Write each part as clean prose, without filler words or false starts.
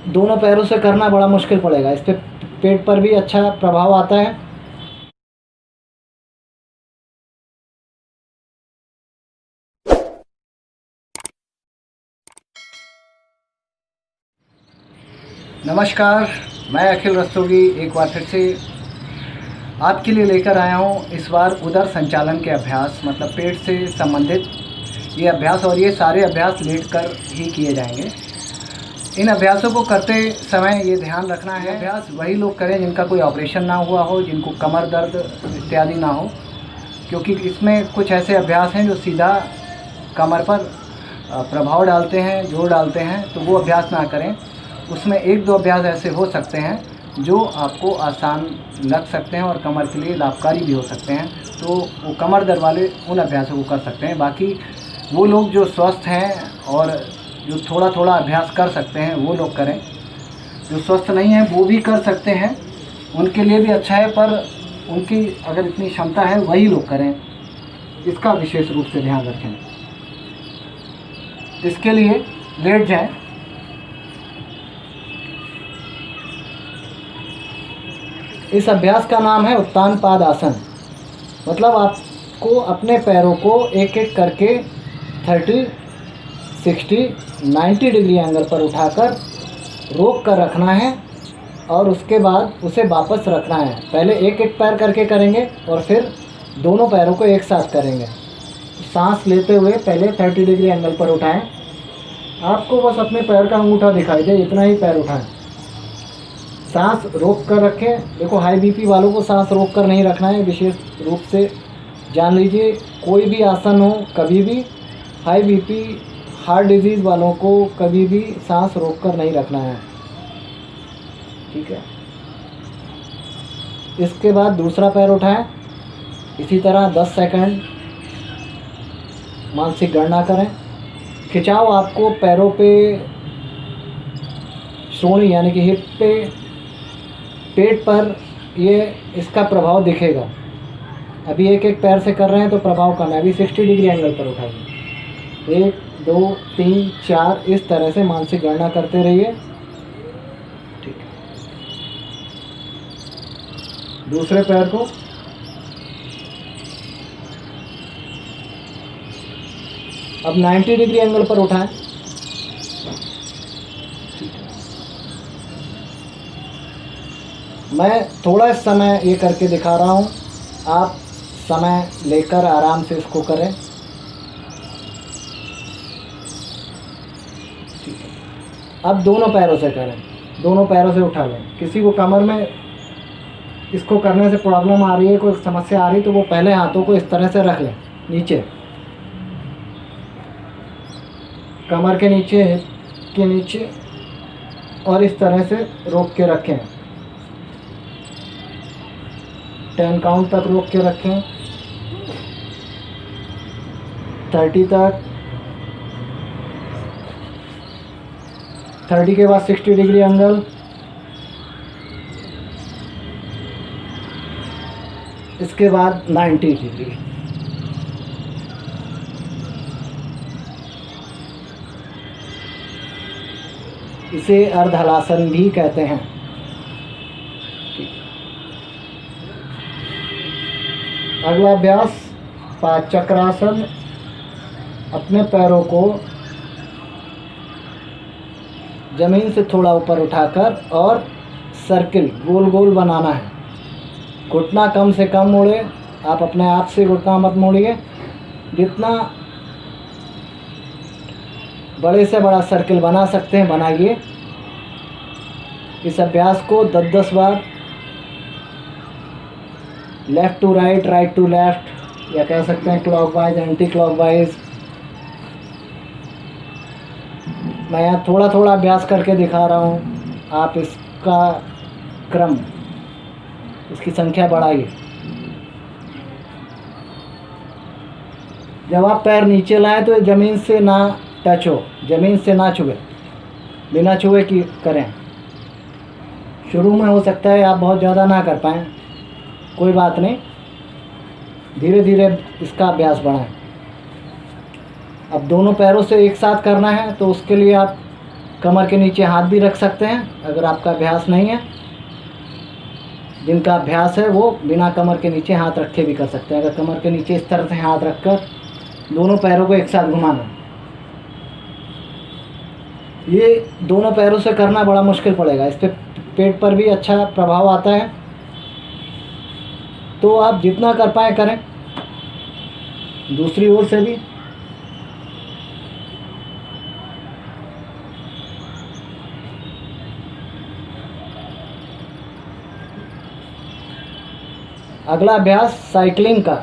दोनों पैरों से करना बड़ा मुश्किल पड़ेगा। इस पे पेट पर भी अच्छा प्रभाव आता है। नमस्कार, मैं अखिल रस्तोगी एक बार फिर से आपके लिए लेकर आया हूँ। इस बार उदर संचालन के अभ्यास, मतलब पेट से संबंधित ये अभ्यास, और ये सारे अभ्यास लेटकर ही किए जाएंगे। इन अभ्यासों को करते समय ये ध्यान रखना है, अभ्यास वही लोग करें जिनका कोई ऑपरेशन ना हुआ हो, जिनको कमर दर्द इत्यादि ना हो, क्योंकि इसमें कुछ ऐसे अभ्यास हैं जो सीधा कमर पर प्रभाव डालते हैं, जोर डालते हैं, तो वो अभ्यास ना करें। उसमें एक दो अभ्यास ऐसे हो सकते हैं जो आपको आसान लग सकते हैं और कमर के लिए लाभकारी भी हो सकते हैं, तो वो कमर दर्द वाले उन अभ्यासों को कर सकते हैं। बाकी वो लोग जो स्वस्थ हैं और जो थोड़ा थोड़ा अभ्यास कर सकते हैं वो लोग करें। जो स्वस्थ नहीं हैं वो भी कर सकते हैं, उनके लिए भी अच्छा है, पर उनकी अगर इतनी क्षमता है वही लोग करें, इसका विशेष रूप से ध्यान रखें। इसके लिए लेट जाएं। इस अभ्यास का नाम है उत्तान पाद आसन। मतलब आपको अपने पैरों को एक एक करके 30, 60, 90 डिग्री एंगल पर उठाकर रोक कर रखना है और उसके बाद उसे वापस रखना है। पहले एक एक पैर करके करेंगे और फिर दोनों पैरों को एक साथ करेंगे। सांस लेते हुए पहले 30 डिग्री एंगल पर उठाएं। आपको बस अपने पैर का अंगूठा दिखाई दे, इतना ही पैर उठाएं। सांस रोक कर रखें। देखो, हाई बीपी वालों को सांस रोक कर नहीं रखना है, विशेष रूप से जान लीजिए। कोई भी आसन हो, कभी भी हाई बीपी, हार्ट डिजीज़ वालों को कभी भी सांस रोक कर नहीं रखना है, ठीक है। इसके बाद दूसरा पैर उठाएं। इसी तरह 10 सेकंड मानसिक गणना करें। खिंचाव आपको पैरों पे, श्रोणी यानी कि हिप पे, पेट पर ये इसका प्रभाव दिखेगा। अभी एक एक पैर से कर रहे हैं तो प्रभाव कम है। अभी 60 डिग्री एंगल पर उठाइए। 1, 2, 3, 4 इस तरह से मानसिक गणना करते रहिए, ठीक है। दूसरे पैर को अब 90 डिग्री एंगल पर उठाएं। मैं थोड़ा समय ये करके दिखा रहा हूँ, आप समय लेकर आराम से इसको करें, ठीक है। अब दोनों पैरों से करें, दोनों पैरों से उठा लें। किसी को कमर में इसको करने से प्रॉब्लम आ रही है, कोई समस्या आ रही, तो वो पहले हाथों को इस तरह से रख लें नीचे, कमर के नीचे, हिप के नीचे, और इस तरह से रोक के रखें। 10 काउंट तक रोक के रखें, 30 तक, 30 के बाद 60 डिग्री एंगल, इसके बाद 90 डिग्री। इसे अर्धहलासन भी कहते हैं। अगला अभ्यास पाद चक्रासन। अपने पैरों को ज़मीन से थोड़ा ऊपर उठाकर और सर्किल गोल गोल बनाना है। घुटना कम से कम मोड़े, आप अपने आप से घुटना मत मोड़िए। जितना बड़े से बड़ा सर्किल बना सकते हैं बनाइए। इस अभ्यास को 10-10 बार left to right, right to left, या कह सकते हैं क्लॉकवाइज, एंटी क्लॉकवाइज। मैं यहाँ थोड़ा थोड़ा अभ्यास करके दिखा रहा हूँ, आप इसका क्रम, इसकी संख्या बढ़ाइए। जब आप पैर नीचे लाएं तो ज़मीन से ना टच हो, ज़मीन से ना छुए, बिना छुए की करें। शुरू में हो सकता है आप बहुत ज़्यादा ना कर पाएँ, कोई बात नहीं, धीरे धीरे इसका अभ्यास बढ़ाएं। अब दोनों पैरों से एक साथ करना है तो उसके लिए आप कमर के नीचे हाथ भी रख सकते हैं अगर आपका अभ्यास नहीं है। जिनका अभ्यास है वो बिना कमर के नीचे हाथ रखे भी कर सकते हैं। अगर कमर के नीचे इस तरह से हाथ रखकर दोनों पैरों को एक साथ घुमाना, ये दोनों पैरों से करना बड़ा मुश्किल पड़ेगा। इस पे पेट पर भी अच्छा प्रभाव आता है। तो आप जितना कर पाए करें। दूसरी ओर से भी अगला अभ्यास साइकिलिंग का।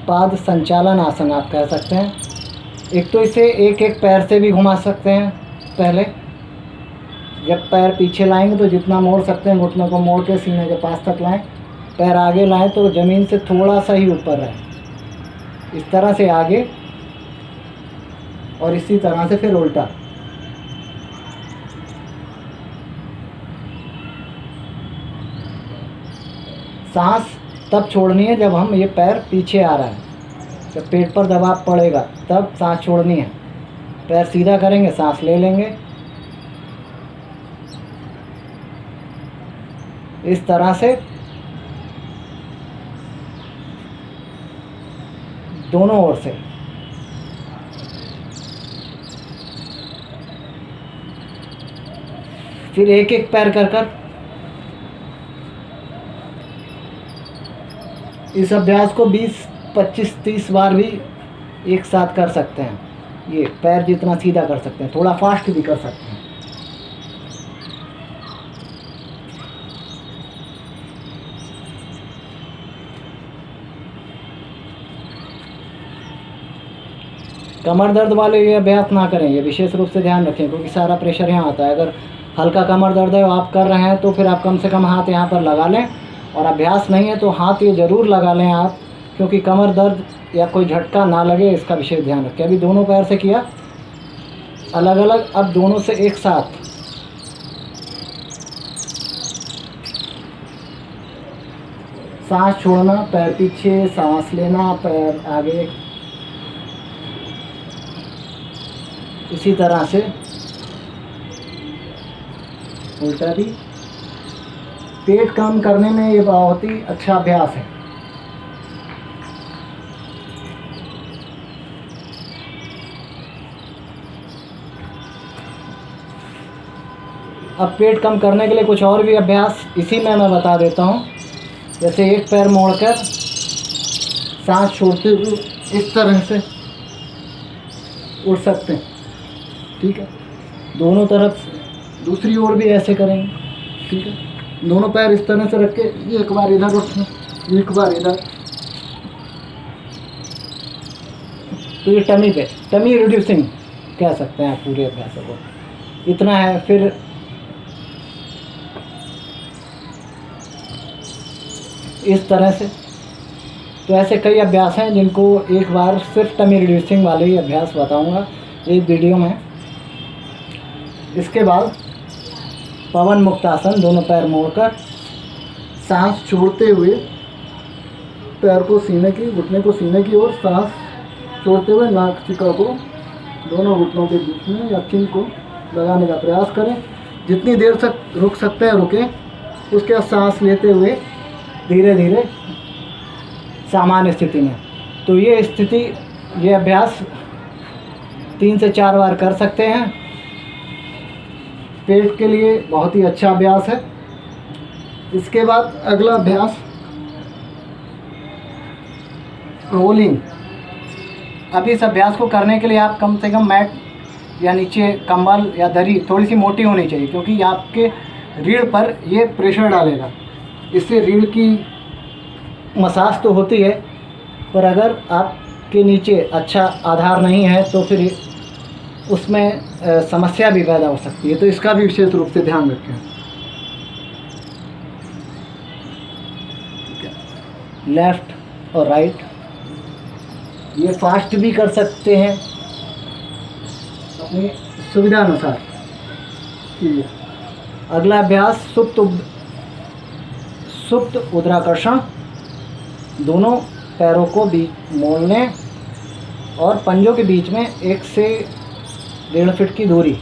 पाद संचालन आसन आप कह सकते हैं। एक तो इसे एक एक पैर से भी घुमा सकते हैं। पहले जब पैर पीछे लाएंगे तो जितना मोड़ सकते हैं घुटनों को मोड़ के सीने के पास तक लाएं। पैर आगे लाएं तो ज़मीन से थोड़ा सा ही ऊपर रहे। इस तरह से आगे और इसी तरह से फिर उल्टा। सांस तब छोड़नी है जब हम ये पैर पीछे आ रहा है, जब पेट पर दबाव पड़ेगा तब सांस छोड़नी है। पैर सीधा करेंगे, सांस ले लेंगे। इस तरह से दोनों ओर से। फिर एक एक पैर कर कर इस अभ्यास को 20, 25, 30 बार भी एक साथ कर सकते हैं। ये पैर जितना सीधा कर सकते हैं, थोड़ा फास्ट भी कर सकते हैं। कमर दर्द वाले ये अभ्यास ना करें, ये विशेष रूप से ध्यान रखें क्योंकि सारा प्रेशर यहाँ आता है। अगर हल्का कमर दर्द है आप कर रहे हैं तो फिर आप कम से कम हाथ यहाँ पर लगा लें, और अभ्यास नहीं है तो हाथ ये ज़रूर लगा लें आप, क्योंकि कमर दर्द या कोई झटका ना लगे इसका विशेष ध्यान रखें। अभी दोनों पैर से किया अलग अलग, अब दोनों से एक साथ। सांस छोड़ना, पैर पीछे, सांस लेना, पैर आगे। इसी तरह से उल्टा भी। पेट कम करने में ये बहुत ही अच्छा अभ्यास है। अब पेट कम करने के लिए कुछ और भी अभ्यास इसी में मैं बता देता हूँ। जैसे एक पैर मोड़कर सांस छोड़ते हुए इस तरह से उड़ सकते हैं, ठीक है। दोनों तरफ से दूसरी ओर भी ऐसे करेंगे, ठीक है। दोनों पैर इस तरह से रख के एक बार इधर उठना, एक बार इधर। तो ये टमी पे, टमी रिड्यूसिंग कह सकते हैं आप पूरे अभ्यास को। इतना है। फिर इस तरह से। तो ऐसे कई अभ्यास हैं जिनको एक बार सिर्फ टमी रिड्यूसिंग वाले ही अभ्यास बताऊंगा एक वीडियो में। इसके बाद पवन मुक्त आसन, दोनों पैर मोड़कर सांस छोड़ते हुए पैर को सीने की, घुटने को सीने की ओर, सांस छोड़ते हुए नाक चिका को दोनों घुटनों के बीच में या चिन को लगाने का प्रयास करें। जितनी देर तक रुक सकते हैं रुकें। उसके बाद सांस लेते हुए धीरे धीरे सामान्य स्थिति में। तो ये स्थिति, ये अभ्यास 3 से 4 बार कर सकते हैं। पेट के लिए बहुत ही अच्छा अभ्यास है। इसके बाद अगला अभ्यास रोलिंग। अब इस अभ्यास को करने के लिए आप कम से कम मैट या नीचे कंबल या दरी थोड़ी सी मोटी होनी चाहिए, क्योंकि आपके रीढ़ पर ये प्रेशर डालेगा। इससे रीढ़ की मसाज तो होती है, पर अगर आपके नीचे अच्छा आधार नहीं है तो फिर उसमें समस्या भी पैदा हो सकती है। तो इसका भी विशेष रूप से ध्यान रखें। लेफ्ट और राइट, ये फास्ट भी कर सकते हैं अपनी सुविधा अनुसार। अगला अभ्यास सुप्त उदराकर्षण। दोनों पैरों को भी मोड़ लें, और पंजों के बीच में 1 से 1.5 फीट की दूरी।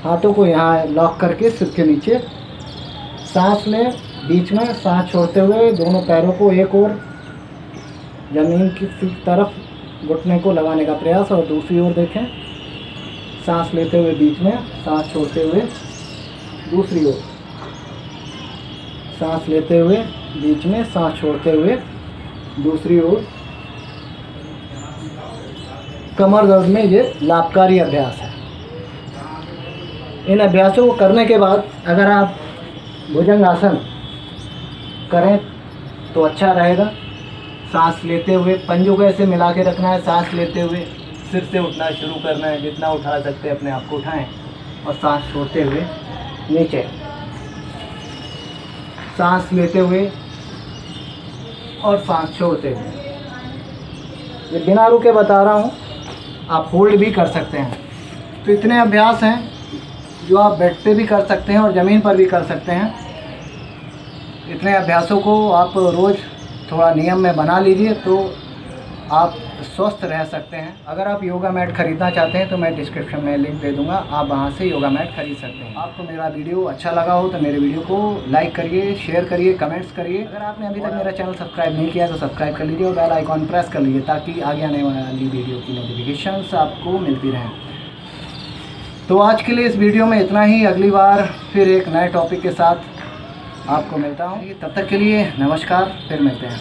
हाथों को यहाँ लॉक करके सिर के नीचे सांस लें, बीच में सांस छोड़ते हुए दोनों पैरों को एक और ज़मीन की तरफ घुटने को लगाने का प्रयास और दूसरी ओर देखें। सांस लेते हुए बीच में, सांस छोड़ते हुए दूसरी ओर, सांस लेते हुए बीच में, सांस छोड़ते हुए दूसरी ओर। कमर दर्द में ये लाभकारी अभ्यास है। इन अभ्यासों को करने के बाद अगर आप भुजंगासन करें तो अच्छा रहेगा। सांस लेते हुए पंजों को ऐसे मिला के रखना है। सांस लेते हुए सिर से उठना शुरू करना है, जितना उठा सकते हैं अपने आप को उठाएं और सांस छोड़ते हुए नीचे। सांस लेते हुए और सांस छोड़ते हुए। ये बिना रुके बता रहा हूँ, आप होल्ड भी कर सकते हैं। तो इतने अभ्यास हैं जो आप बेड पे भी कर सकते हैं और ज़मीन पर भी कर सकते हैं। इतने अभ्यासों को आप रोज़ थोड़ा नियम में बना लीजिए तो आप स्वस्थ रह सकते हैं। अगर आप योगा मैट ख़रीदना चाहते हैं तो मैं डिस्क्रिप्शन में लिंक दे दूंगा, आप वहां से योगा मैट खरीद सकते हैं। आपको मेरा वीडियो अच्छा लगा हो तो मेरे वीडियो को लाइक करिए, शेयर करिए, कमेंट्स करिए। अगर आपने अभी तक मेरा चैनल सब्सक्राइब नहीं किया तो सब्सक्राइब कर लीजिए और बेल आइकॉन प्रेस कर लीजिए ताकि आगे आने वाली वीडियो की नोटिफिकेशंस आपको मिलती रहें। तो आज के लिए इस वीडियो में इतना ही। अगली बार फिर एक नए टॉपिक के साथ आपको मिलता हूँ। तब तक के लिए नमस्कार, फिर मिलते हैं।